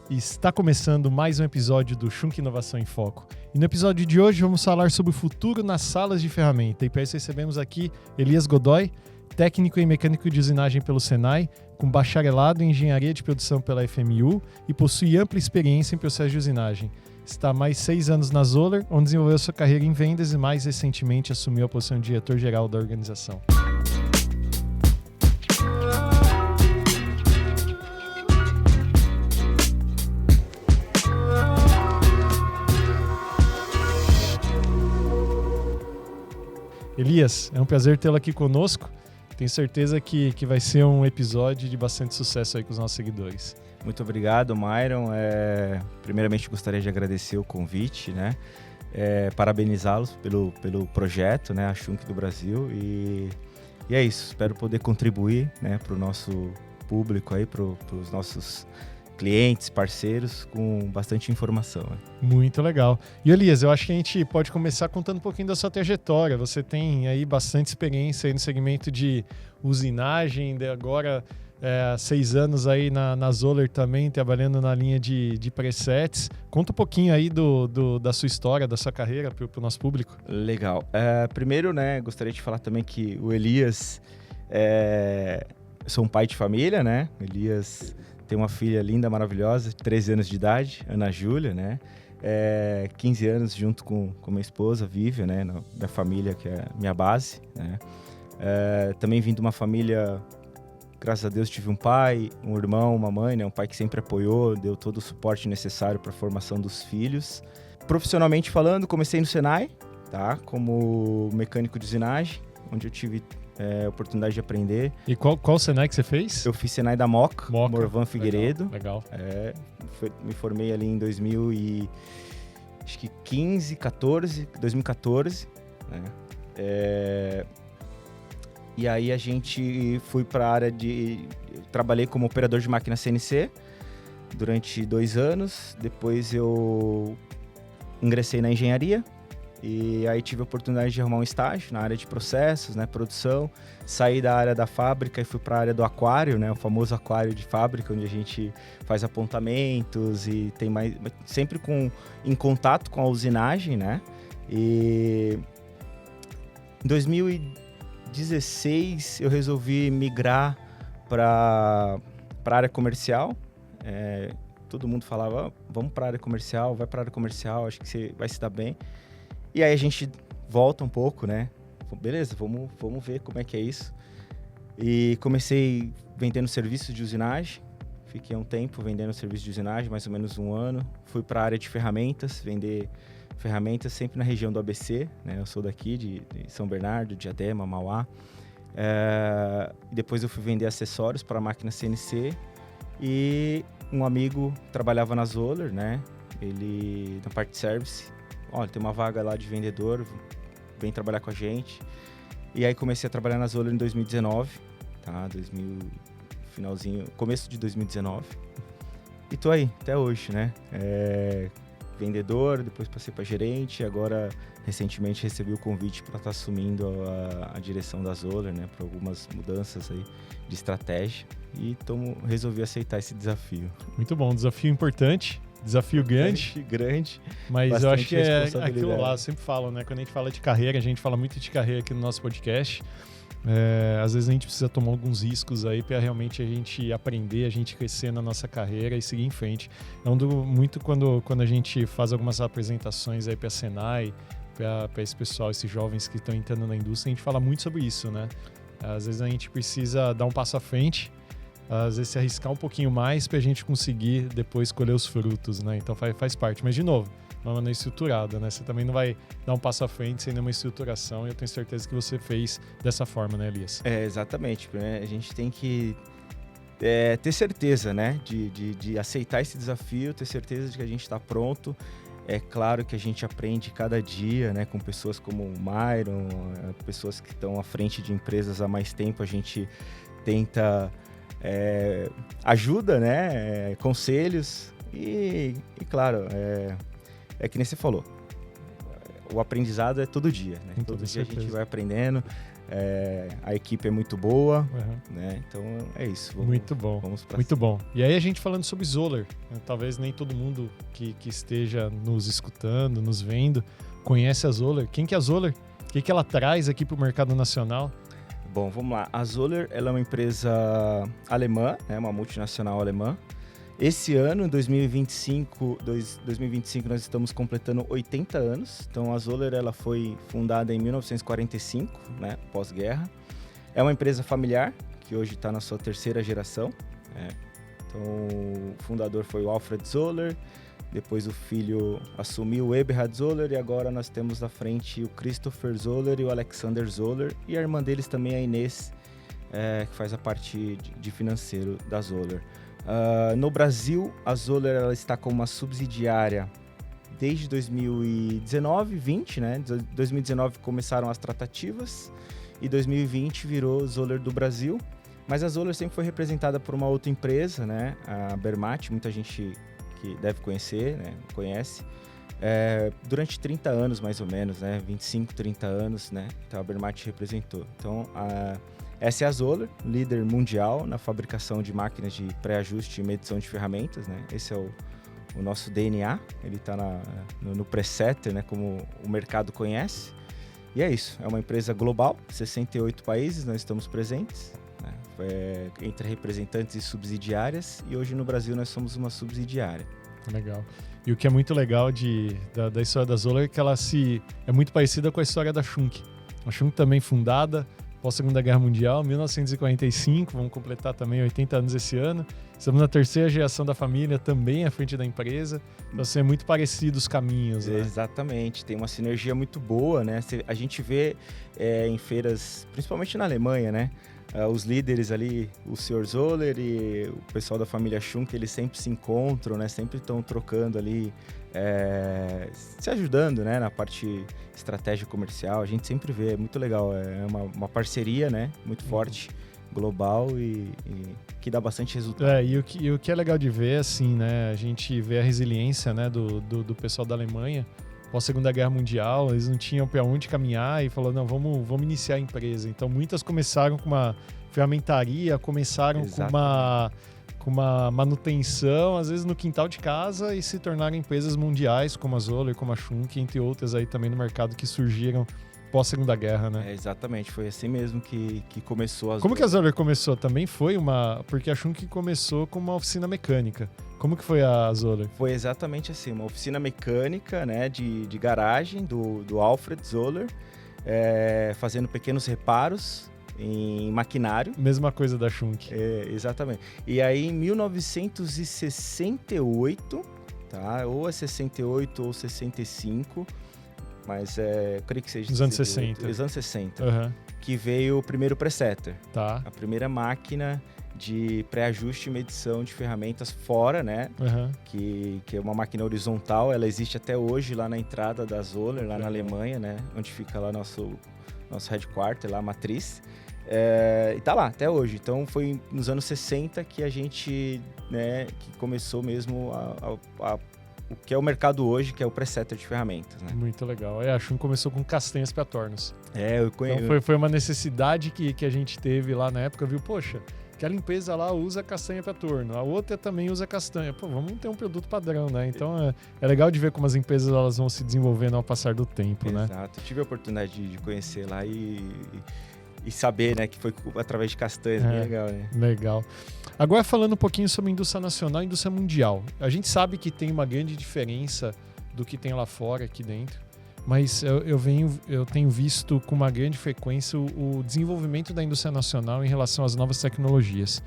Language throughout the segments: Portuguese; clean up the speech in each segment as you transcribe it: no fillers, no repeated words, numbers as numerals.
Está começando mais um episódio do Schunk Inovação em Foco. E no episódio de hoje vamos falar sobre o futuro nas salas de ferramenta. E para isso recebemos aqui Elias Godoy, técnico em mecânico de usinagem pelo Senai, com bacharelado em engenharia de produção pela FMU e possui ampla experiência em processo de usinagem. Está há mais 6 anos na Zoller, onde desenvolveu sua carreira em vendas e mais recentemente assumiu a posição de diretor-geral da organização. Elias, é um prazer tê-lo aqui conosco. Tenho certeza que vai ser um episódio de bastante sucesso aí com os nossos seguidores. Muito obrigado, Myron. Primeiramente, gostaria de agradecer o convite, né? Parabenizá-los pelo projeto, né? A Schunk do Brasil. E é isso. Espero poder contribuir, né? Para o nosso público, para os nossos clientes, parceiros, com bastante informação. Né? Muito legal. E Elias, eu acho que a gente pode começar contando um pouquinho da sua trajetória. Você tem aí bastante experiência aí no segmento de usinagem, agora há 6 anos aí na Zoller também, trabalhando na linha de presets. Conta um pouquinho aí da sua história, da sua carreira para o nosso público. Legal. Primeiro, né, gostaria de falar também que o Elias, eu sou um pai de família, né? Elias tem uma filha linda, maravilhosa, 13 anos de idade, Ana Júlia, né? 15 anos junto com minha esposa, Vivian, né? Minha família, que é minha base, né? Também vim de uma família, graças a Deus, tive um pai, um irmão, uma mãe, né? Um pai que sempre apoiou, deu todo o suporte necessário para a formação dos filhos. Profissionalmente falando, comecei no Senai, tá? Como mecânico de usinagem, onde eu tive oportunidade de aprender. E qual Senai que você fez? Eu fiz Senai da Moca. Morvan Figueiredo. Legal. Me formei ali em 2014, né? E aí a gente foi para a área trabalhei como operador de máquina CNC durante 2 anos. Depois eu ingressei na engenharia. E aí tive a oportunidade de arrumar um estágio na área de processos, né, produção. Saí da área da fábrica e fui para a área do aquário, né, o famoso aquário de fábrica, onde a gente faz apontamentos e tem mais, sempre em contato com a usinagem, né. E em 2016 eu resolvi migrar para a área comercial. Todo mundo falava, vamos para a área comercial, vai para a área comercial, acho que você vai se dar bem. E aí a gente volta um pouco, né? Beleza, vamos ver como é que é isso. E comecei vendendo serviços de usinagem. Fiquei um tempo vendendo serviços de usinagem, mais ou menos 1 ano. Fui para a área de ferramentas, vender ferramentas sempre na região do ABC, né? Eu sou daqui, de São Bernardo, Diadema, Mauá. Depois eu fui vender acessórios para a máquina CNC. E um amigo trabalhava na Zoller, né? Ele na parte de service. Olha, tem uma vaga lá de vendedor, vem trabalhar com a gente. E aí comecei a trabalhar na Zoller em 2019, tá? Começo de 2019. E tô aí, até hoje, né? Vendedor, depois passei para gerente, agora recentemente recebi o convite para estar assumindo a direção da Zoller, né? Para algumas mudanças aí de estratégia. E resolvi aceitar esse desafio. Muito bom, desafio importante. Desafio grande, mas eu acho que é aquilo lá, eu sempre falo, né? Quando a gente fala de carreira, a gente fala muito de carreira aqui no nosso podcast. Às vezes a gente precisa tomar alguns riscos aí para realmente a gente aprender, a gente crescer na nossa carreira e seguir em frente. Muito quando a gente faz algumas apresentações aí para a Senai, para esse pessoal, esses jovens que estão entrando na indústria, a gente fala muito sobre isso, né? Às vezes a gente precisa dar um passo à frente, às vezes se arriscar um pouquinho mais para a gente conseguir depois colher os frutos, né? Então faz parte. Mas, de novo, uma maneira estruturada, né? Você também não vai dar um passo à frente sem nenhuma estruturação, e eu tenho certeza que você fez dessa forma, né, Elias? Exatamente. Né? A gente tem que ter certeza, né? De aceitar esse desafio, ter certeza de que a gente está pronto. É claro que a gente aprende cada dia, né? Com pessoas como o Myron, pessoas que estão à frente de empresas há mais tempo, a gente tenta... ajuda, né? Conselhos e claro, que nem você falou, o aprendizado é todo dia, né? Todo dia a gente vai aprendendo, A equipe é muito boa, né? Então é isso. Muito bom. Muito bom. E aí a gente falando sobre Zoller, né? Talvez nem todo mundo que esteja nos escutando, nos vendo, conhece a Zoller. Quem que é a Zoller? O que ela traz aqui para o mercado nacional? Bom, vamos lá. A Zoller, ela é uma empresa alemã, né? Uma multinacional alemã. Esse ano, 2025, nós estamos completando 80 anos. Então, a Zoller ela foi fundada em 1945, né, pós-guerra. É uma empresa familiar, que hoje está na sua 3ª geração. Né? Então, o fundador foi o Alfred Zoller, depois o filho assumiu o Eberhard Zoller, e agora nós temos à frente o Christopher Zoller e o Alexander Zoller, e a irmã deles também, a Inês, que faz a parte de financeiro da Zoller. No Brasil, a Zoller ela está como uma subsidiária desde 2019, 20, né? 2019 começaram as tratativas e 2020 virou Zoller do Brasil. Mas a Zoller sempre foi representada por uma outra empresa, né? A Bermat, muita gente que deve conhecer, né? Conhece. Durante 30 anos, mais ou menos, né? 25, 30 anos, né? Então a Bermat representou. Então, essa é a Zoller, líder mundial na fabricação de máquinas de pré-ajuste e medição de ferramentas, né? Esse é o nosso DNA, ele está no presetter, né? Como o mercado conhece. E é isso, é uma empresa global, 68 países nós estamos presentes, né? Entre representantes e subsidiárias, e hoje no Brasil nós somos uma subsidiária. Legal. E o que é muito legal da história da Zoller é que ela é muito parecida com a história da Schunk. A Schunk também fundada pós-Segunda Guerra Mundial, 1945, vamos completar também 80 anos esse ano. Estamos na 3ª geração da família, também à frente da empresa. Então, assim, é muito parecido os caminhos, né? Exatamente, tem uma sinergia muito boa, né? A gente vê em feiras, principalmente na Alemanha, né? Os líderes ali, o Sr. Zoller e o pessoal da família Schunk, eles sempre se encontram, né? Sempre estão trocando ali, se ajudando, né? Na parte estratégia comercial. A gente sempre vê, é muito legal. É uma parceria, né? Muito forte, global e que dá bastante resultado. E o que é legal de ver, assim, né? A gente vê a resiliência, né? Do pessoal da Alemanha. Pós-Segunda Guerra Mundial, eles não tinham para onde caminhar e falaram, não, vamos iniciar a empresa. Então, muitas começaram com uma ferramentaria, começaram com uma manutenção, às vezes no quintal de casa, e se tornaram empresas mundiais, como a Zoller, como a Schunk, entre outras aí também no mercado que surgiram pós-Segunda Guerra, né? Exatamente, foi assim mesmo que começou a Zoller. Como que a Zoller começou? Também foi porque a Schunk começou com uma oficina mecânica. Como que foi a Zoller? Foi exatamente assim, uma oficina mecânica, né, de garagem do Alfred Zoller, fazendo pequenos reparos em maquinário. Mesma coisa da Schunk. Exatamente. E aí, em 1968, tá? Ou é 68 ou 65, mas creio que seja... Nos anos 60. Nos anos 60, que veio o primeiro presetter. Tá. A primeira máquina de pré-ajuste e medição de ferramentas fora, né? Que é uma máquina horizontal, ela existe até hoje lá na entrada da Zoller, lá na Alemanha, né? Onde fica lá nosso headquarter, lá a matriz. E tá lá até hoje. Então foi nos anos 60 que a gente, né, que começou mesmo o que é o mercado hoje, que é o presetter de ferramentas, né? Muito legal. A Schunk começou com castanhas para tornos. Eu conheço. Então foi uma necessidade que a gente teve lá na época, viu? Poxa, aquela empresa lá usa castanha para torno, a outra também usa castanha. Pô, vamos ter um produto padrão, né? Então é legal de ver como as empresas elas vão se desenvolvendo ao passar do tempo, né? Exato. Eu tive a oportunidade de conhecer lá e saber, né, que foi através de castanhas. Bem legal, né? Legal. Agora falando um pouquinho sobre indústria nacional e indústria mundial. A gente sabe que tem uma grande diferença do que tem lá fora, aqui dentro. Mas eu tenho visto com uma grande frequência o desenvolvimento da indústria nacional em relação às novas tecnologias.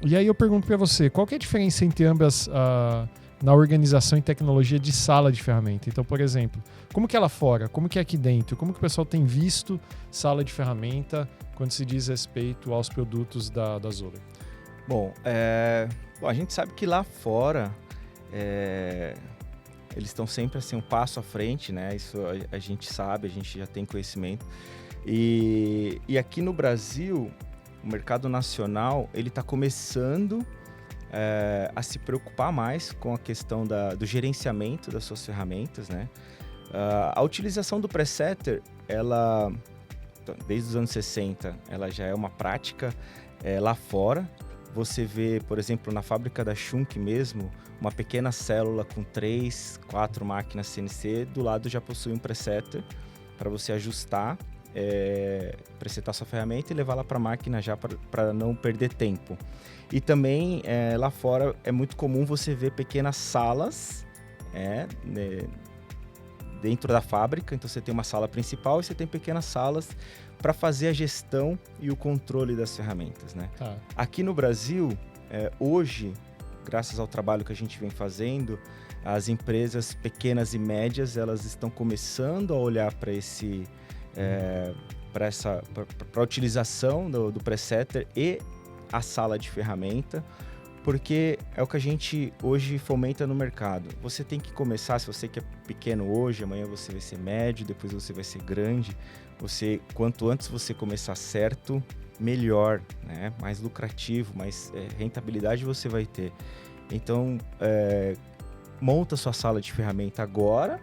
E aí eu pergunto para você, qual que é a diferença entre ambas na organização e tecnologia de sala de ferramenta? Então, por exemplo, como que é lá fora? Como que é aqui dentro? Como que o pessoal tem visto sala de ferramenta quando se diz respeito aos produtos da Zoller? Bom, a gente sabe que lá fora... eles estão sempre assim, um passo à frente, né? Isso a gente sabe, a gente já tem conhecimento. E aqui no Brasil, o mercado nacional, ele está começando a se preocupar mais com a questão do gerenciamento das suas ferramentas, né? A utilização do presetter, ela desde os anos 60, ela já é uma prática lá fora. Você vê, por exemplo, na fábrica da Schunk mesmo, uma pequena célula com 3, 4 máquinas CNC, do lado já possui um presetter para você ajustar, presetar sua ferramenta e levá-la para a máquina já para não perder tempo. E também lá fora é muito comum você ver pequenas salas dentro da fábrica. Então você tem uma sala principal e você tem pequenas salas para fazer a gestão e o controle das ferramentas, né? Tá. Aqui no Brasil, hoje, graças ao trabalho que a gente vem fazendo, as empresas pequenas e médias, elas estão começando a olhar para a utilização do presetter e a sala de ferramenta, porque é o que a gente hoje fomenta no mercado. Você tem que começar, se você que é pequeno hoje, amanhã você vai ser médio, depois você vai ser grande. Quanto antes você começar certo, melhor, né? Mais lucrativo, mais rentabilidade você vai ter. Então, monta sua sala de ferramenta agora,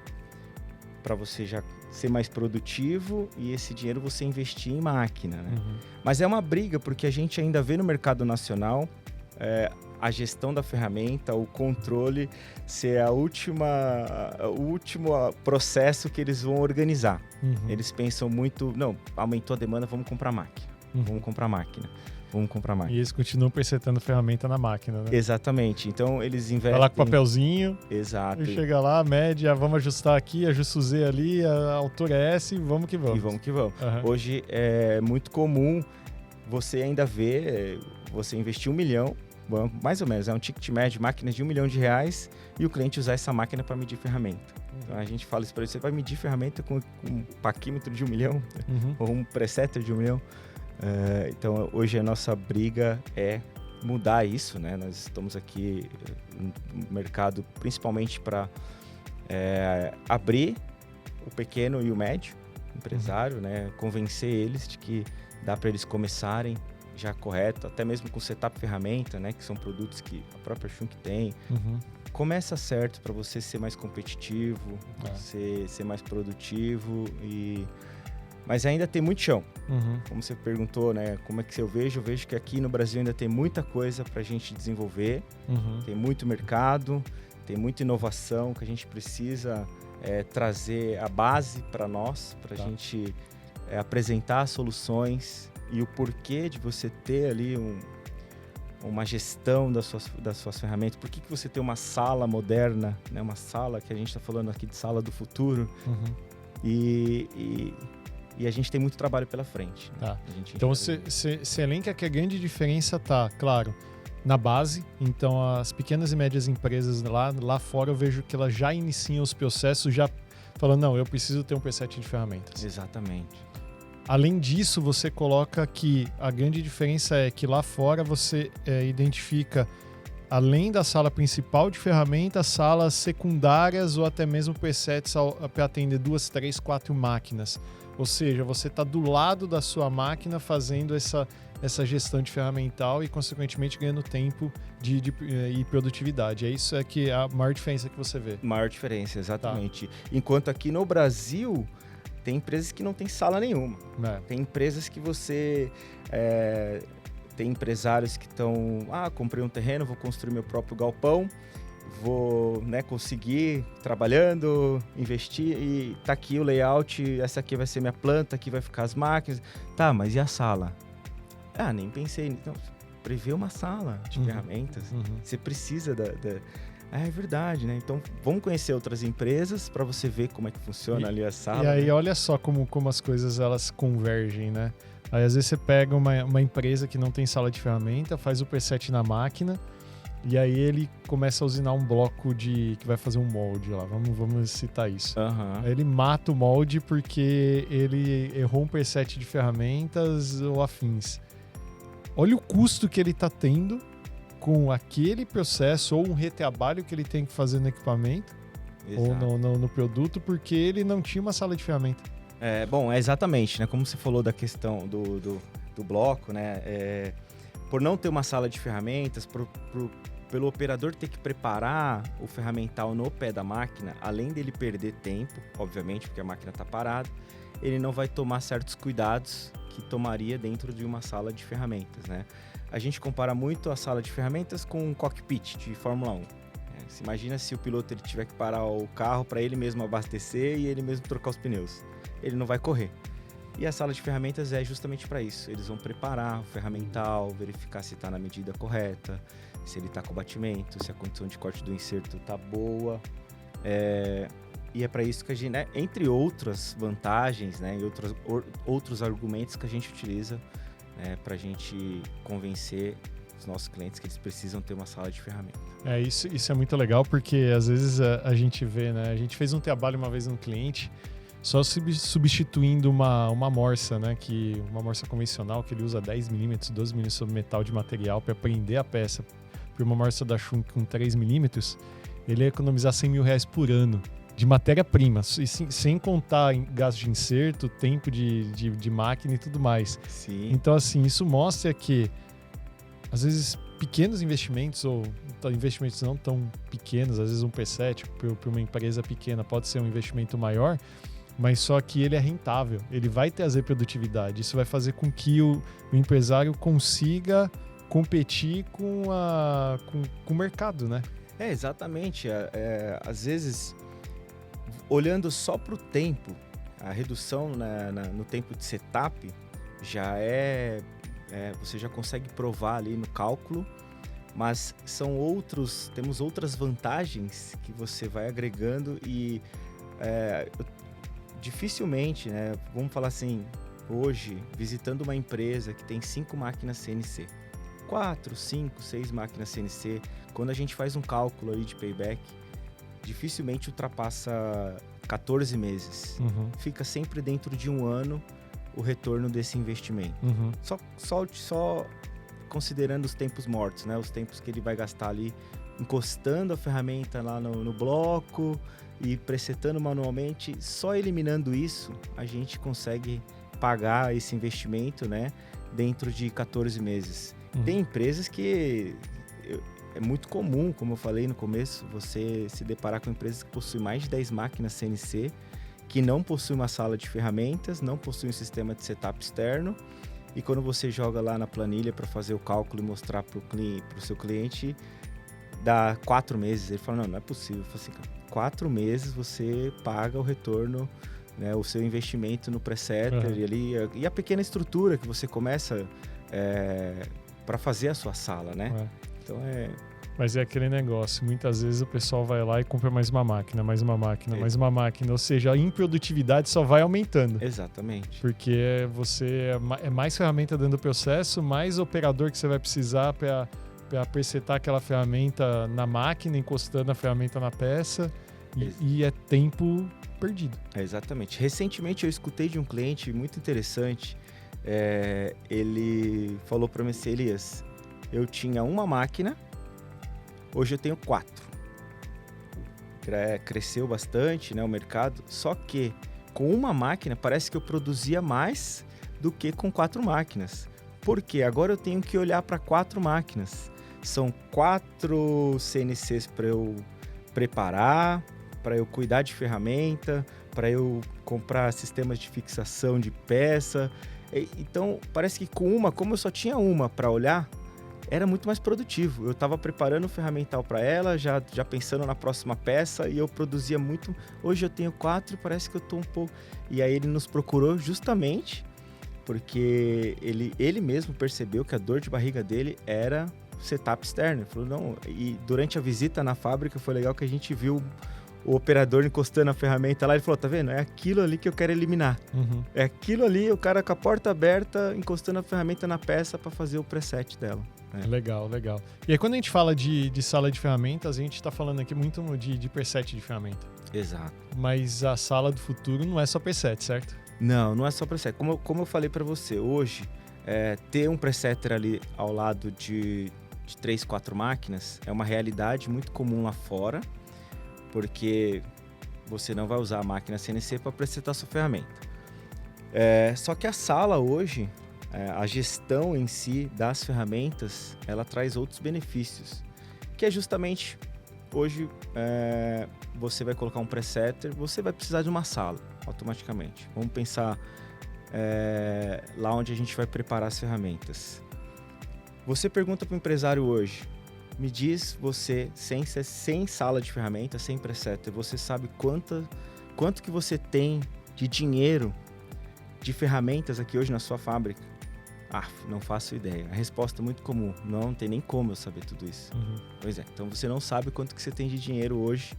para você já ser mais produtivo e esse dinheiro você investir em máquina, né? Uhum. Mas é uma briga, porque a gente ainda vê no mercado nacional a gestão da ferramenta, o controle ser o último processo que eles vão organizar. Uhum. Eles pensam muito, não, aumentou a demanda, vamos comprar máquina. Vamos comprar máquina. E eles continuam presetando ferramenta na máquina, né? Exatamente. Então, eles investem... Vai lá com o papelzinho. Exato. E chega lá, mede, vamos ajustar aqui, ajusta o Z ali, a altura é essa e vamos que vamos. Uhum. Hoje é muito comum você ainda ver, você investir R$1 milhão, mais ou menos, é um ticket médio, máquinas de R$1 milhão, e o cliente usar essa máquina para medir ferramenta. Então, a gente fala isso para ele, você vai medir ferramenta com um paquímetro de R$1 milhão, ou um presetter de R$1 milhão. Então, hoje a nossa briga é mudar isso, né? Nós estamos aqui no mercado principalmente para abrir o pequeno e o médio empresário, né? Convencer eles de que dá para eles começarem já correto, até mesmo com setup ferramenta, né? Que são produtos que a própria Schunk tem. Começa certo para você ser mais competitivo, ser mais produtivo Mas ainda tem muito chão. Como você perguntou, né? Como é que eu vejo? Eu vejo que aqui no Brasil ainda tem muita coisa para a gente desenvolver. Tem muito mercado, tem muita inovação que a gente precisa trazer a base para nós, para a gente apresentar soluções e o porquê de você ter ali uma gestão das suas ferramentas. Por que você tem uma sala moderna, né? Uma sala que a gente está falando aqui de sala do futuro. E a gente tem muito trabalho pela frente. Tá. Então você elenca que a grande diferença tá, claro, na base. Então as pequenas e médias empresas lá fora eu vejo que elas já iniciam os processos já falando, não, eu preciso ter um preset de ferramentas. Exatamente. Além disso, você coloca que a grande diferença é que lá fora você identifica, além da sala principal de ferramentas, salas secundárias ou até mesmo presets para atender 2, 3, 4 máquinas. Ou seja, você está do lado da sua máquina fazendo essa gestão de ferramental e, consequentemente, ganhando tempo e produtividade. É isso que é a maior diferença que você vê. Maior diferença, exatamente. Tá. Enquanto aqui no Brasil, tem empresas que não tem sala nenhuma. Tem empresas que você... tem empresários que estão... comprei um terreno, vou construir meu próprio galpão, vou conseguir trabalhando, investir e tá aqui o layout, essa aqui vai ser minha planta, aqui vai ficar as máquinas. Tá, mas e a sala? Nem pensei. Então, prevê uma sala de ferramentas. Você precisa é verdade, né? Então, vamos conhecer outras empresas para você ver como é que funciona ali a sala. E aí, olha só como as coisas elas convergem, né? Aí, às vezes, você pega uma empresa que não tem sala de ferramenta, faz o preset na máquina, e aí ele começa a usinar um bloco que vai fazer um molde lá. Vamos citar isso. Aí ele mata o molde porque ele errou um preset de ferramentas ou afins. Olha o custo que ele está tendo com aquele processo ou um retrabalho que ele tem que fazer no equipamento. Exato. Ou no produto, porque ele não tinha uma sala de ferramenta. Exatamente, né? Como você falou da questão do bloco, né? Por não ter uma sala de ferramentas, pelo operador ter que preparar o ferramental no pé da máquina, além dele perder tempo, obviamente, porque a máquina está parada, ele não vai tomar certos cuidados que tomaria dentro de uma sala de ferramentas, né? A gente compara muito a sala de ferramentas com um cockpit de Fórmula 1. Você imagina se o piloto ele tiver que parar o carro para ele mesmo abastecer e ele mesmo trocar os pneus. Ele não vai correr. E a sala de ferramentas é justamente para isso. Eles vão preparar o ferramental, verificar se está na medida correta, se ele está com batimento, se a condição de corte do inserto está boa. E é para isso que a gente, né, entre outras vantagens, né, e outros argumentos que a gente utiliza, né, para a gente convencer os nossos clientes que eles precisam ter uma sala de ferramentas. Isso é muito legal, porque às vezes a gente vê, né, a gente fez um trabalho uma vez num cliente só substituindo uma morsa, né, uma morsa convencional que ele usa 10mm, 12mm sobre metal de material para prender a peça por uma morsa da Schunk com 3mm, ele ia economizar R$100.000 por ano de matéria-prima, sem contar em gasto de inserto, tempo de máquina e tudo mais. Sim. Então, assim, isso mostra que, às vezes, pequenos investimentos, ou investimentos não tão pequenos, às vezes um P7 para uma empresa pequena pode ser um investimento maior, mas só que ele é rentável, ele vai trazer produtividade. Isso vai fazer com que o empresário consiga competir com o mercado, né? Exatamente. Às vezes, olhando só para o tempo, a redução no tempo de setup já você já consegue provar ali no cálculo, mas temos outras vantagens que você vai agregando e dificilmente, né, vamos falar assim, hoje, visitando uma empresa que tem 5 máquinas CNC, 4, 5, 6 máquinas CNC, quando a gente faz um cálculo aí de payback, dificilmente ultrapassa 14 meses. Uhum. Fica sempre dentro de um ano o retorno desse investimento. Uhum. Só considerando os tempos mortos, né? Os tempos que ele vai gastar ali encostando a ferramenta lá no bloco e presetando manualmente. Só eliminando isso, a gente consegue pagar esse investimento, né, dentro de 14 meses. Uhum. Tem empresas que é muito comum, como eu falei no começo, você se deparar com empresas que possuem mais de 10 máquinas CNC, que não possuem uma sala de ferramentas, não possuem um sistema de setup externo, e quando você joga lá na planilha para fazer o cálculo e mostrar para o seu cliente, dá 4 meses. Ele fala, não é possível. Eu falo assim, cara, 4 meses você paga o retorno, né, o seu investimento no presetter e a pequena estrutura que você começa para fazer a sua sala, né? Então Mas é aquele negócio, muitas vezes o pessoal vai lá e compra mais uma máquina, mais uma máquina, ou seja, a improdutividade só vai aumentando. Exatamente. Porque é mais ferramenta dentro do processo, mais operador que você vai precisar para presetar aquela ferramenta na máquina, encostando a ferramenta na peça, e é tempo perdido. Exatamente. Recentemente eu escutei de um cliente muito interessante, ele falou para mim assim, Elias, eu tinha uma máquina, hoje eu tenho 4. Cresceu bastante, né, o mercado, só que com uma máquina parece que eu produzia mais do que com 4 máquinas. Por quê? Agora eu tenho que olhar para 4 máquinas. São 4 CNCs para eu preparar, para eu cuidar de ferramenta, para eu comprar sistemas de fixação de peça. Então, parece que como eu só tinha uma para olhar, era muito mais produtivo. Eu estava preparando o ferramental para ela, já pensando na próxima peça, e eu produzia muito. Hoje eu tenho 4 e parece que eu estou um pouco... E aí ele nos procurou justamente porque ele mesmo percebeu que a dor de barriga dele era setup externo. Ele falou, não... E durante a visita na fábrica foi legal que a gente viu o operador encostando a ferramenta lá, ele falou, tá vendo? É aquilo ali que eu quero eliminar. Uhum. É aquilo ali, o cara com a porta aberta, encostando a ferramenta na peça para fazer o preset dela. Legal. E aí, quando a gente fala de sala de ferramentas, a gente está falando aqui muito de preset de ferramenta. Exato. Mas a sala do futuro não é só preset, certo? Não é só preset. Como eu falei para você, hoje, ter um presetter ali ao lado de 3, 4 máquinas é uma realidade muito comum lá fora, porque você não vai usar a máquina CNC para presetar sua ferramenta. Só que a sala hoje, a gestão em si das ferramentas, ela traz outros benefícios. que é justamente, hoje você vai colocar um presetter, você vai precisar de uma sala, automaticamente. Vamos pensar lá onde a gente vai preparar as ferramentas. Você pergunta para o empresário hoje, me diz você, sem sala de ferramentas, sem presetter, você sabe quanto que você tem de dinheiro, de ferramentas aqui hoje na sua fábrica? Não faço ideia. A resposta é muito comum. Não tem nem como eu saber tudo isso. Pois é. Então, você não sabe quanto que você tem de dinheiro hoje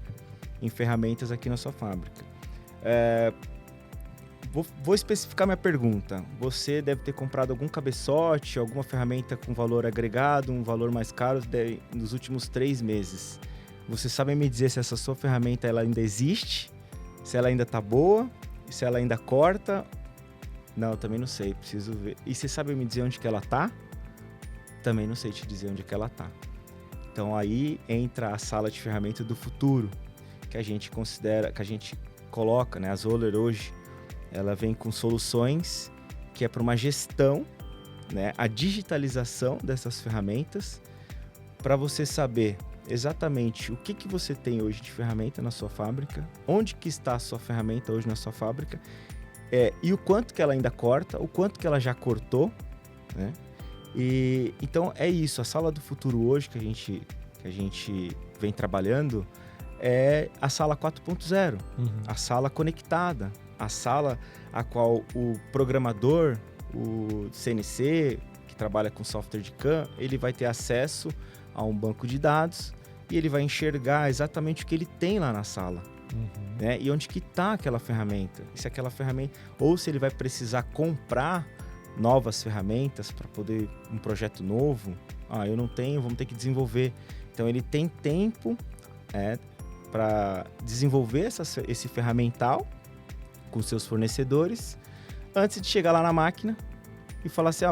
em ferramentas aqui na sua fábrica. Vou especificar minha pergunta. Você deve ter comprado algum cabeçote, alguma ferramenta com valor agregado, um valor mais caro nos últimos 3 meses. Você sabe me dizer se essa sua ferramenta ela ainda existe? Se ela ainda está boa? Se ela ainda corta? Não, também não sei, preciso ver. E você sabe me dizer onde que ela tá? Também não sei te dizer onde que ela tá. Então aí entra a sala de ferramenta do futuro, que a gente considera, que a gente coloca, né? A Zoller hoje, ela vem com soluções que é para uma gestão, né? A digitalização dessas ferramentas, para você saber exatamente o que você tem hoje de ferramenta na sua fábrica, onde que está a sua ferramenta hoje na sua fábrica, e o quanto que ela ainda corta, o quanto que ela já cortou, né? E então é isso, a sala do futuro hoje que a gente vem trabalhando é a sala 4.0, a sala conectada, a sala a qual o programador, o CNC, que trabalha com software de CAM, ele vai ter acesso a um banco de dados e ele vai enxergar exatamente o que ele tem lá na sala. Né? E onde que está aquela ferramenta? Se aquela ferramenta, ou se ele vai precisar comprar novas ferramentas para poder um projeto novo. Eu não tenho, vamos ter que desenvolver. Então ele tem tempo para desenvolver esse ferramental com seus fornecedores antes de chegar lá na máquina e falar assim,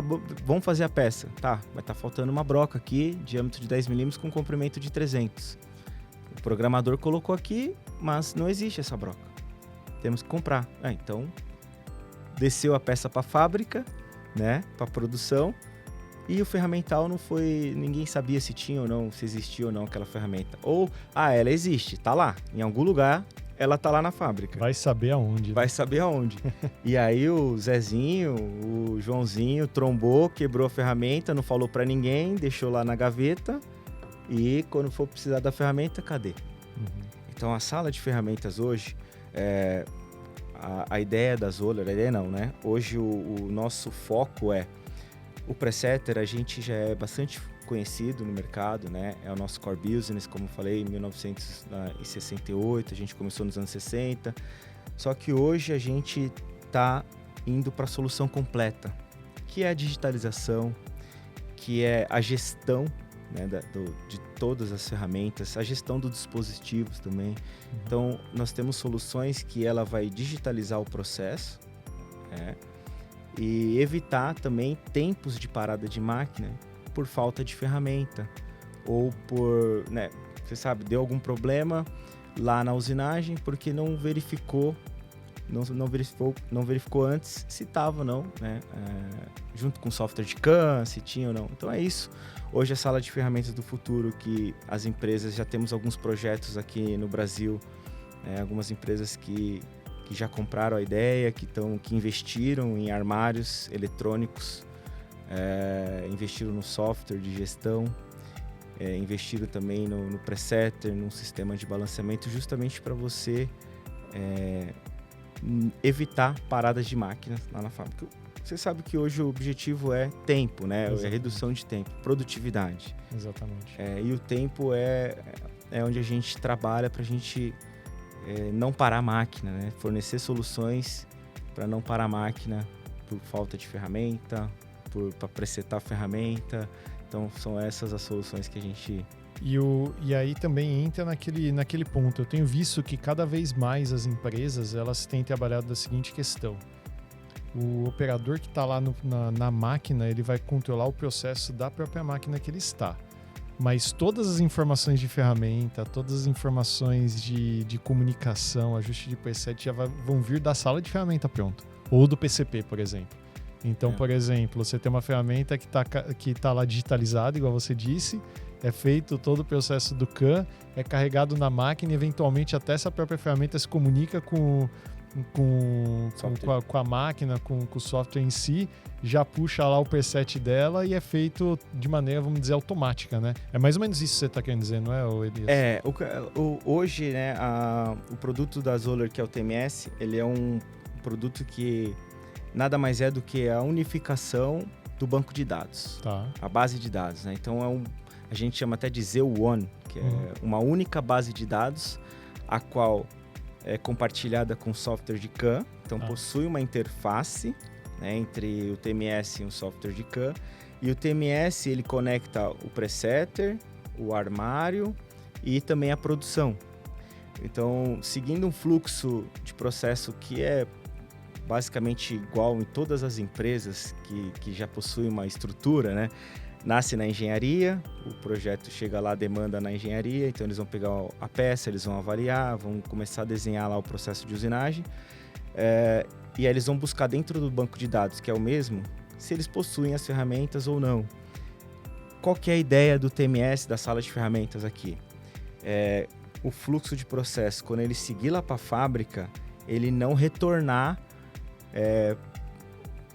vamos fazer a peça. Tá, vai estar faltando uma broca aqui, diâmetro de 10 mm com comprimento de 300. O programador colocou aqui, mas não existe essa broca. Temos que comprar. Então, desceu a peça para a fábrica, né, para produção, e o ferramental não foi... Ninguém sabia se tinha ou não, se existia ou não aquela ferramenta. Ou, ela existe, tá lá. Em algum lugar, ela tá lá na fábrica. Vai saber aonde. Vai saber aonde. E aí o Zezinho, o Joãozinho trombou, quebrou a ferramenta, não falou para ninguém, deixou lá na gaveta. E quando for precisar da ferramenta, cadê? Então, a sala de ferramentas hoje, a ideia da Zoller, a ideia não, né? Hoje o nosso foco o presetter, a gente já é bastante conhecido no mercado, né? É o nosso core business, como eu falei, em 1968, a gente começou nos anos 60. Só que hoje a gente está indo para a solução completa, que é a digitalização, que é a gestão, né, de todas as ferramentas, a gestão dos dispositivos também. Então, nós temos soluções que ela vai digitalizar o processo e evitar também tempos de parada de máquina por falta de ferramenta ou por, né, você sabe, deu algum problema lá na usinagem porque não verificou antes se estava ou não, né? Junto com o software de CAM, se tinha ou não. Então é isso. Hoje a sala de ferramentas do futuro, que as empresas, já temos alguns projetos aqui no Brasil, algumas empresas que já compraram a ideia, que investiram em armários eletrônicos, investiram no software de gestão, investiram também no presetter, num sistema de balanceamento, justamente para você evitar paradas de máquinas lá na fábrica. Você sabe que hoje o objetivo é tempo, né? É redução de tempo, produtividade. Exatamente. E o tempo é onde a gente trabalha para a gente não parar a máquina, né? Fornecer soluções para não parar a máquina por falta de ferramenta, para presetar a ferramenta. Então, são essas as soluções que a gente... E aí também entra naquele ponto. Eu tenho visto que cada vez mais as empresas, elas têm trabalhado da seguinte questão. O operador que está lá na máquina, ele vai controlar o processo da própria máquina que ele está. Mas todas as informações de ferramenta, todas as informações de comunicação, ajuste de preset, já vão vir da sala de ferramenta pronto. Ou do PCP, por exemplo. Então, por exemplo, você tem uma ferramenta que tá lá digitalizada, igual você disse, é feito todo o processo do CAN, é carregado na máquina e eventualmente até essa própria ferramenta se comunica com a máquina, com o software em si, já puxa lá o preset dela e é feito de maneira, vamos dizer, automática, né? É mais ou menos isso que você está querendo dizer, não é, Elias? Hoje, né, o produto da Zoller, que é o TMS, ele é um produto que nada mais é do que a unificação do banco de dados, a base de dados, né? Então, a gente chama até de Z1, que é uma única base de dados, a qual é compartilhada com software de CAN, então possui uma interface, né, entre o TMS e o software de CAN, e o TMS ele conecta o presetter, o armário e também a produção. Então, seguindo um fluxo de processo que é basicamente igual em todas as empresas que já possuem uma estrutura, né? Nasce na engenharia, o projeto chega lá, demanda na engenharia, então eles vão pegar a peça, eles vão avaliar, vão começar a desenhar lá o processo de usinagem, e aí eles vão buscar dentro do banco de dados, que é o mesmo, se eles possuem as ferramentas ou não. Qual que é a ideia do TMS, da sala de ferramentas aqui? O fluxo de processo, quando ele seguir lá para a fábrica, ele não retornar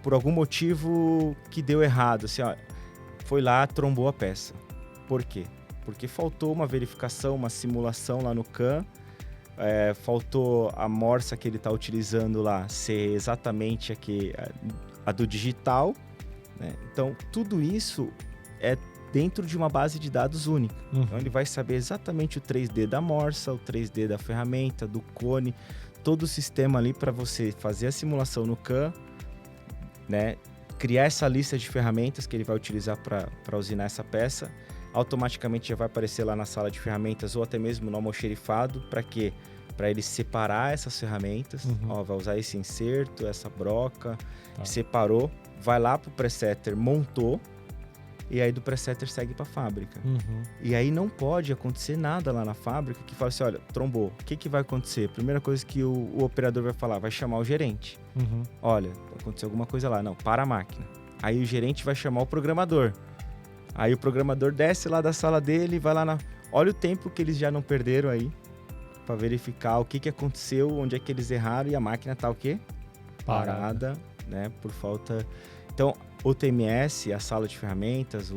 por algum motivo que deu errado, assim, ó, foi lá, trombou a peça. Por quê? Porque faltou uma verificação, uma simulação lá no CAN, faltou a morsa que ele está utilizando lá ser exatamente a do digital, né? Então, tudo isso é dentro de uma base de dados única. Então, ele vai saber exatamente o 3D da morsa, o 3D da ferramenta, do cone, todo o sistema ali para você fazer a simulação no CAN, né? Criar essa lista de ferramentas que ele vai utilizar para usinar essa peça. Automaticamente já vai aparecer lá na sala de ferramentas ou até mesmo no almoxerifado. Para quê? Para ele separar essas ferramentas. Ó, vai usar esse inserto, essa broca. Separou, vai lá para o presetter, montou. E aí do presetter segue para a fábrica. E aí não pode acontecer nada lá na fábrica que fala assim, olha, trombou, o que vai acontecer? Primeira coisa que o operador vai falar, vai chamar o gerente. Olha, aconteceu alguma coisa lá. Não, para a máquina. Aí o gerente vai chamar o programador. Aí o programador desce lá da sala dele e vai lá Olha o tempo que eles já não perderam aí para verificar o que aconteceu, onde é que eles erraram e a máquina tá o quê? Parada, né? Por falta... Então, o TMS, a sala de ferramentas,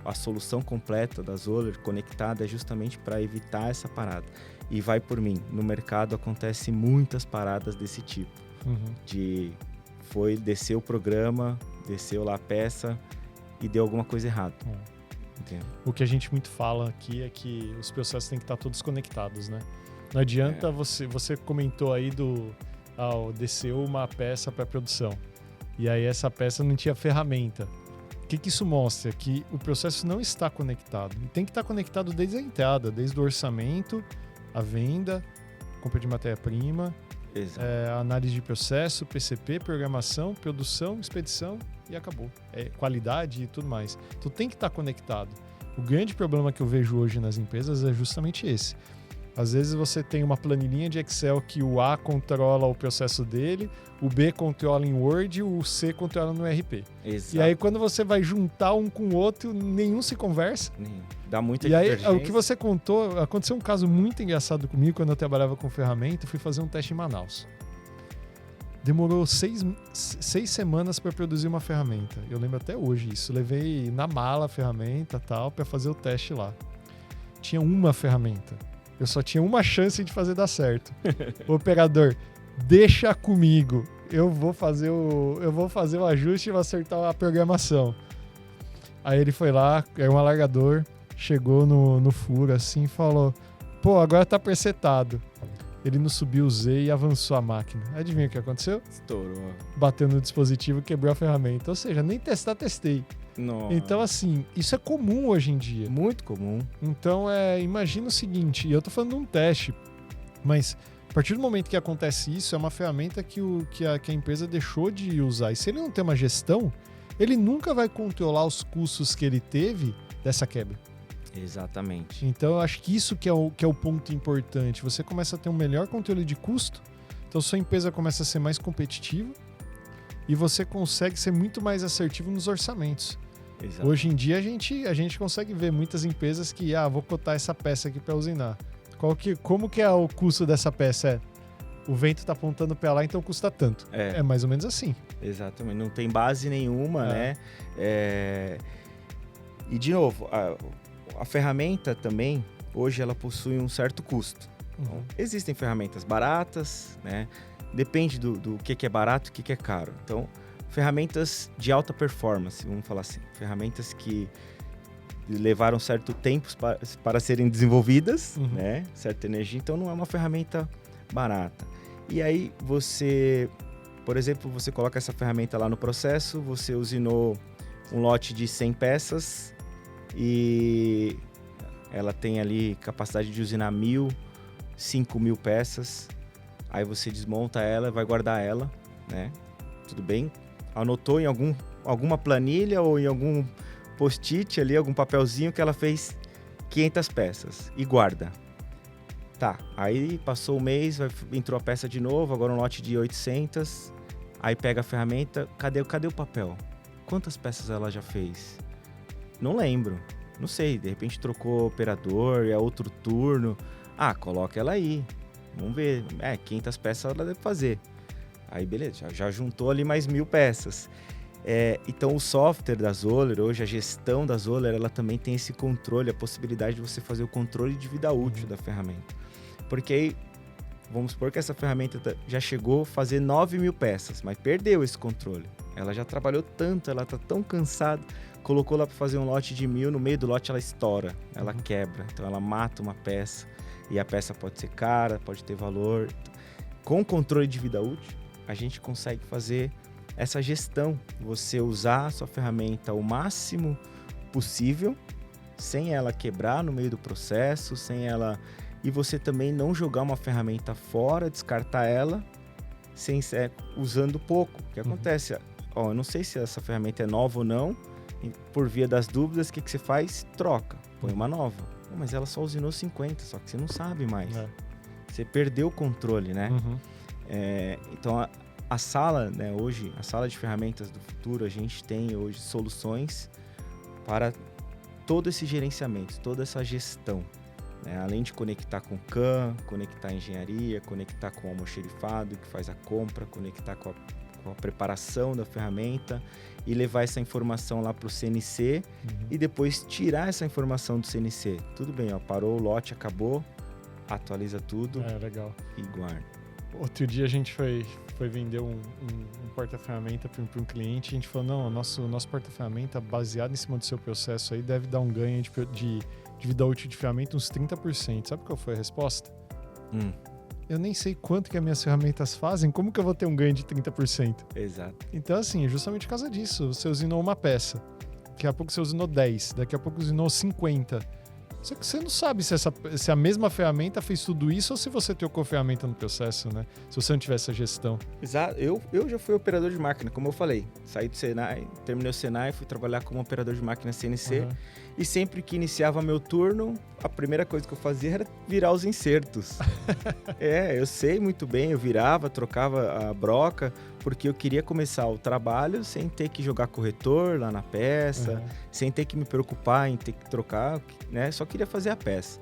a solução completa da Zoller conectada é justamente para evitar essa parada. E vai por mim, no mercado acontece muitas paradas desse tipo. Desceu o programa, desceu lá a peça e deu alguma coisa errada. O que a gente muito fala aqui é que os processos têm que estar todos conectados, né? Não adianta você comentou aí desceu uma peça para produção. E aí essa peça não tinha ferramenta. O que isso mostra? Que o processo não está conectado. E tem que estar conectado desde a entrada, desde o orçamento, a venda, compra de matéria-prima, análise de processo, PCP, programação, produção, expedição e acabou. Qualidade e tudo mais. Então tem que estar conectado. O grande problema que eu vejo hoje nas empresas é justamente esse. Às vezes você tem uma planilhinha de Excel que o A controla o processo dele, o B controla em Word e o C controla no ERP. Exato. E aí quando você vai juntar um com o outro, nenhum se conversa. Dá muita divergência. E aí o que você contou, aconteceu um caso muito engraçado comigo quando eu trabalhava com ferramenta, fui fazer um teste em Manaus. Demorou 6 semanas para produzir uma ferramenta. Eu lembro até hoje isso. Levei na mala a ferramenta tal para fazer o teste lá. Tinha uma ferramenta. Eu só tinha uma chance de fazer dar certo. O operador, deixa comigo. Eu vou fazer o ajuste e vou acertar a programação. Aí ele foi lá, era um alargador, chegou no furo assim e falou, pô, agora tá presetado. Ele não subiu o Z e avançou a máquina. Adivinha o que aconteceu? Estourou. Bateu no dispositivo e quebrou a ferramenta. Ou seja, nem testar, testei. Nossa. Então, assim, isso é comum hoje em dia. Muito comum. Então, imagina o seguinte, e eu tô falando de um teste, mas a partir do momento que acontece isso, é uma ferramenta que a empresa deixou de usar. E se ele não tem uma gestão, ele nunca vai controlar os custos que ele teve dessa quebra. Exatamente. Então, eu acho que isso que é o ponto importante. Você começa a ter um melhor controle de custo, então sua empresa começa a ser mais competitiva e você consegue ser muito mais assertivo nos orçamentos. Exato. Hoje em dia a gente consegue ver muitas empresas que, vou cotar essa peça aqui para usinar. Como que é o custo dessa peça? O vento está apontando para lá, então custa tanto. É mais ou menos assim. Exatamente, não tem base nenhuma, né? E, de novo, a ferramenta também, hoje, ela possui um certo custo. Então, existem ferramentas baratas, né? Depende do que é barato e o que é caro. Então, ferramentas de alta performance, vamos falar assim. Ferramentas que levaram certo tempo para serem desenvolvidas, né? Certa energia. Então, não é uma ferramenta barata. E aí, por exemplo, você coloca essa ferramenta lá no processo, você usinou um lote de 100 peças e ela tem ali capacidade de usinar 1.000, 5.000 peças. Aí você desmonta ela, vai guardar ela, né? Tudo bem? Anotou em alguma planilha ou em algum post-it ali, algum papelzinho que ela fez 500 peças e guarda. Tá, aí passou um mês, entrou a peça de novo, agora um lote de 800. Aí pega a ferramenta, cadê o papel? Quantas peças ela já fez? Não lembro, não sei, de repente trocou operador, é outro turno. Coloca ela aí, vamos ver, 500 peças ela deve fazer. Aí beleza, já juntou ali mais 1.000 peças. Então o software da Zoller, hoje a gestão da Zoller, ela também tem esse controle, a possibilidade de você fazer o controle de vida útil da ferramenta. Porque aí, vamos supor que essa ferramenta já chegou a fazer 9.000 peças, mas perdeu esse controle. Ela já trabalhou tanto, ela está tão cansada, colocou lá para fazer um lote de 1.000, no meio do lote ela estoura, ela quebra, então ela mata uma peça, e a peça pode ser cara, pode ter valor. Com controle de vida útil, a gente consegue fazer essa gestão, você usar a sua ferramenta o máximo possível, sem ela quebrar no meio do processo, e você também não jogar uma ferramenta fora, descartar ela, usando pouco. O que acontece? Eu não sei se essa ferramenta é nova ou não, e por via das dúvidas, o que você faz? Troca, põe uma nova. Mas ela só usinou 50, só que você não sabe mais. Você perdeu o controle, né? Então, a sala, né, hoje, a sala de ferramentas do futuro, a gente tem hoje soluções para todo esse gerenciamento, toda essa gestão. Né? Além de conectar com o CAM, conectar a engenharia, conectar com o almoxerifado, que faz a compra, conectar com a preparação da ferramenta e levar essa informação lá para o CNC e depois tirar essa informação do CNC. Tudo bem, parou o lote, acabou, atualiza tudo legal. E guarda. Outro dia a gente foi vender um porta-ferramenta para um cliente, a gente falou, não, o nosso porta-ferramenta baseado em cima do seu processo aí deve dar um ganho de vida útil de ferramenta uns 30%. Sabe qual foi a resposta? Eu nem sei quanto que as minhas ferramentas fazem, como que eu vou ter um ganho de 30%? Exato. Então, assim, justamente por causa disso, você usinou uma peça, daqui a pouco você usinou 10, daqui a pouco usinou 50. Só que você não sabe se a mesma ferramenta fez tudo isso ou se você trocou ferramenta no processo, né? Se você não tiver essa gestão. Exato. Eu já fui operador de máquina, como eu falei. Saí do Senai, terminei o Senai, fui trabalhar como operador de máquina CNC. E sempre que iniciava meu turno, a primeira coisa que eu fazia era virar os insertos. Eu sei muito bem, eu virava, trocava a broca, porque eu queria começar o trabalho sem ter que jogar corretor lá na peça, sem ter que me preocupar em ter que trocar, né? Só queria fazer a peça.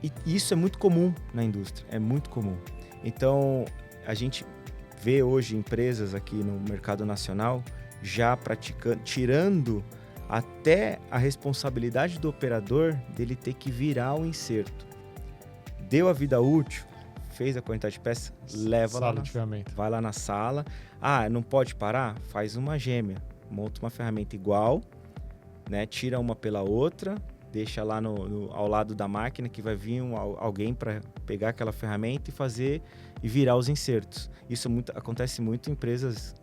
E isso é muito comum na indústria, é muito comum. Então, a gente vê hoje empresas aqui no mercado nacional já praticando, tirando até a responsabilidade do operador dele ter que virar o inserto. Deu a vida útil, fez a quantidade de peça, leva lá, vai lá na sala. Não pode parar? Faz uma gêmea, monta uma ferramenta igual, né? Tira uma pela outra, deixa lá ao lado da máquina que vai vir alguém para pegar aquela ferramenta e virar os insertos. Isso acontece muito em empresas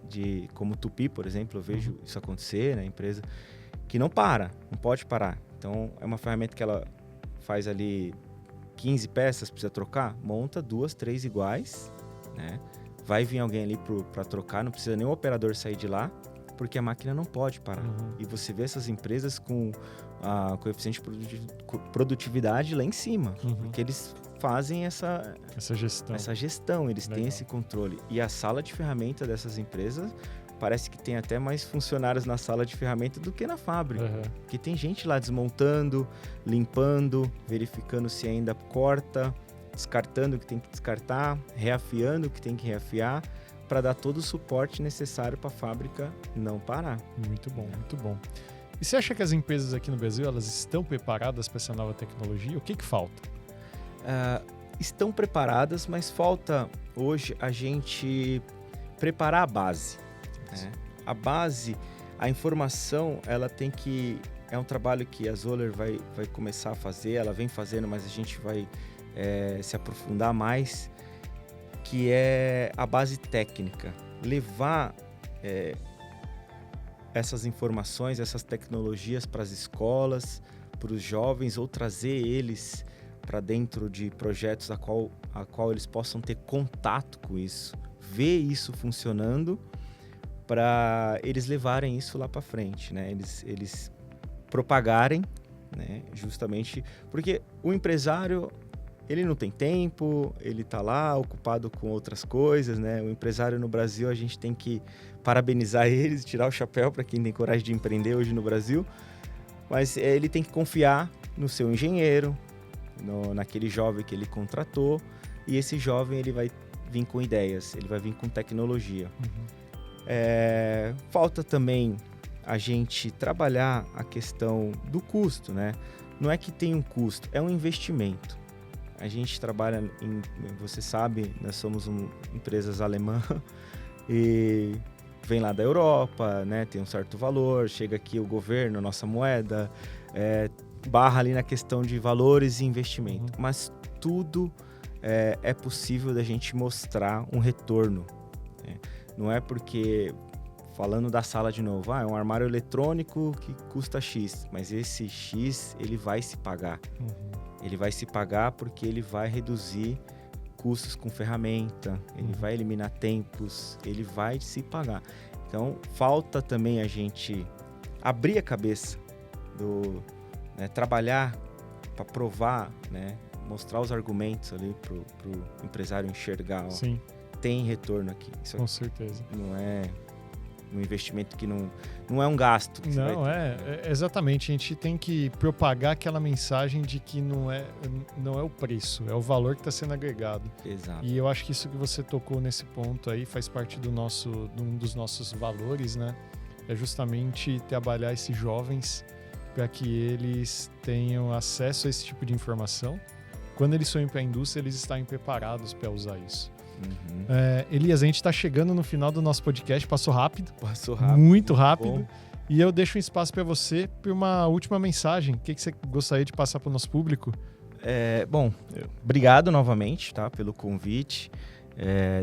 como Tupi, por exemplo, eu vejo isso acontecer, né? Empresa que não pode parar. Então, é uma ferramenta que ela faz ali 15 peças, precisa trocar, monta 2, 3 iguais, né? Vai vir alguém ali para trocar, não precisa nem o operador sair de lá, porque a máquina não pode parar. E você vê essas empresas com a coeficiente de produtividade lá em cima, porque eles fazem essa gestão, eles têm esse controle. E a sala de ferramenta dessas empresas parece que tem até mais funcionários na sala de ferramenta do que na fábrica. Porque tem gente lá desmontando, limpando, verificando se ainda corta, descartando o que tem que descartar, reafiando o que tem que reafiar, para dar todo o suporte necessário para a fábrica não parar. Muito bom, muito bom. E você acha que as empresas aqui no Brasil elas estão preparadas para essa nova tecnologia? O que falta? Estão preparadas, mas falta hoje a gente preparar a base. Né? A base, a informação, ela tem que... É um trabalho que a Zoller vai começar a fazer, ela vem fazendo, mas a gente vai se aprofundar mais, que é a base técnica. Levar essas informações, essas tecnologias para as escolas, para os jovens, ou trazer eles para dentro de projetos a qual eles possam ter contato com isso, ver isso funcionando, para eles levarem isso lá para frente, né? Eles propagarem, né? Justamente porque o empresário, ele não tem tempo, ele está lá ocupado com outras coisas, né? O empresário no Brasil, a gente tem que parabenizar eles, tirar o chapéu para quem tem coragem de empreender hoje no Brasil, mas ele tem que confiar no seu engenheiro, naquele jovem que ele contratou, e esse jovem ele vai vir com ideias, ele vai vir com tecnologia. Falta também a gente trabalhar a questão do custo, né? Não é que tem um custo, é um investimento. A gente trabalha você sabe, nós somos empresas alemãs e vem lá da Europa, né? Tem um certo valor, chega aqui o governo, nossa moeda, barra ali na questão de valores e investimento. Mas tudo é possível da gente mostrar um retorno. Né? Não é porque, falando da sala de novo, é um armário eletrônico que custa X, mas esse X ele vai se pagar. Ele vai se pagar porque ele vai reduzir custos com ferramenta, ele vai eliminar tempos, ele vai se pagar. Então, falta também a gente abrir a cabeça, trabalhar para provar, né, mostrar os argumentos ali para o empresário enxergar. Sim. Tem retorno aqui. Isso com certeza. Não é um investimento que não é um gasto. Que não, exatamente. A gente tem que propagar aquela mensagem de que não é o preço, é o valor que está sendo agregado. Exato. E eu acho que isso que você tocou nesse ponto aí faz parte de um dos nossos valores, né? É justamente trabalhar esses jovens para que eles tenham acesso a esse tipo de informação. Quando eles forem para a indústria, eles estarem preparados para usar isso. Elias, a gente está chegando no final do nosso podcast, passou rápido. Muito rápido. Bom. E eu deixo um espaço para você para uma última mensagem. O que você gostaria de passar para o nosso público? Bom, obrigado novamente, tá, pelo convite.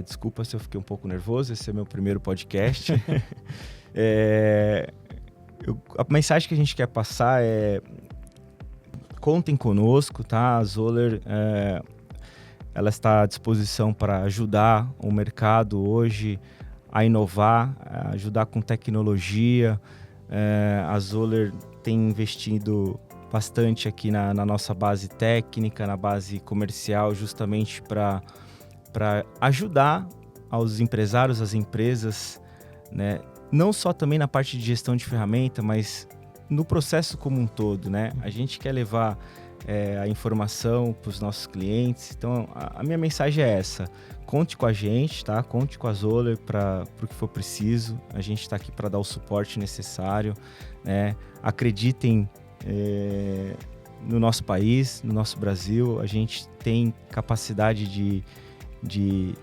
Desculpa se eu fiquei um pouco nervoso, esse é meu primeiro podcast. A mensagem que a gente quer passar é: contem conosco, tá? A Zoller ela está à disposição para ajudar o mercado hoje a inovar, a ajudar com tecnologia. A Zoller tem investido bastante aqui na nossa base técnica, na base comercial, justamente para ajudar aos empresários, as empresas, né? Não só também na parte de gestão de ferramenta, mas no processo como um todo, né? A gente quer levar a informação para os nossos clientes. Então, a minha mensagem é essa: conte com a gente, tá? Conte com a Zoller para o que for preciso. A gente está aqui para dar o suporte necessário, né? Acreditem no nosso país, no nosso Brasil. A gente tem capacidade de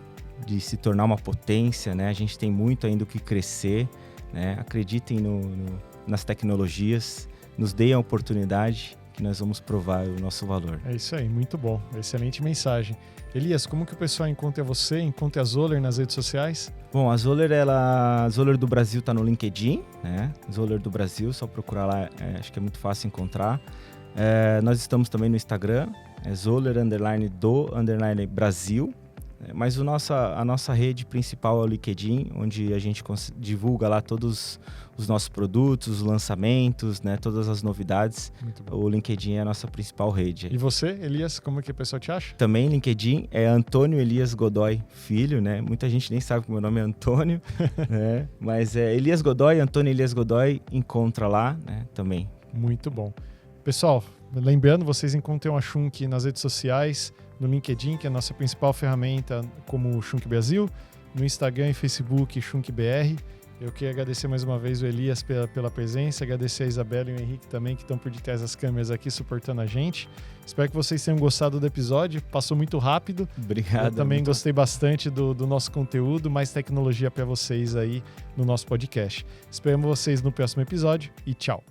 se tornar uma potência, né? A gente tem muito ainda o que crescer, né? Acreditem nas tecnologias, nos deem a oportunidade, que nós vamos provar o nosso valor. É isso aí, muito bom. Excelente mensagem. Elias, como que o pessoal encontra você, encontra a Zoller nas redes sociais? Bom, a Zoller do Brasil está no LinkedIn, né? Zoller do Brasil, só procurar lá, acho que é muito fácil encontrar. Nós estamos também no Instagram, Zoller_Brasil. Mas a nossa rede principal é o LinkedIn, onde a gente divulga lá todos os nossos produtos, os lançamentos, né, todas as novidades. O LinkedIn é a nossa principal rede. E você, Elias, como é que a pessoa te acha? Também LinkedIn é Antônio Elias Godoy Filho, né? Muita gente nem sabe que o meu nome é Antônio, né? Mas é Elias Godoy, Antônio Elias Godoy, encontra lá, né, também. Muito bom. Pessoal, lembrando, vocês encontram a Schunk nas redes sociais, no LinkedIn, que é a nossa principal ferramenta, como o Schunk Brasil, no Instagram e Facebook, Schunk BR. Eu queria agradecer mais uma vez o Elias pela presença, agradecer a Isabela e o Henrique também, que estão por detrás das câmeras aqui, suportando a gente. Espero que vocês tenham gostado do episódio, passou muito rápido. Obrigado. Eu também gostei bastante do nosso conteúdo, mais tecnologia para vocês aí no nosso podcast. Esperamos vocês no próximo episódio e tchau!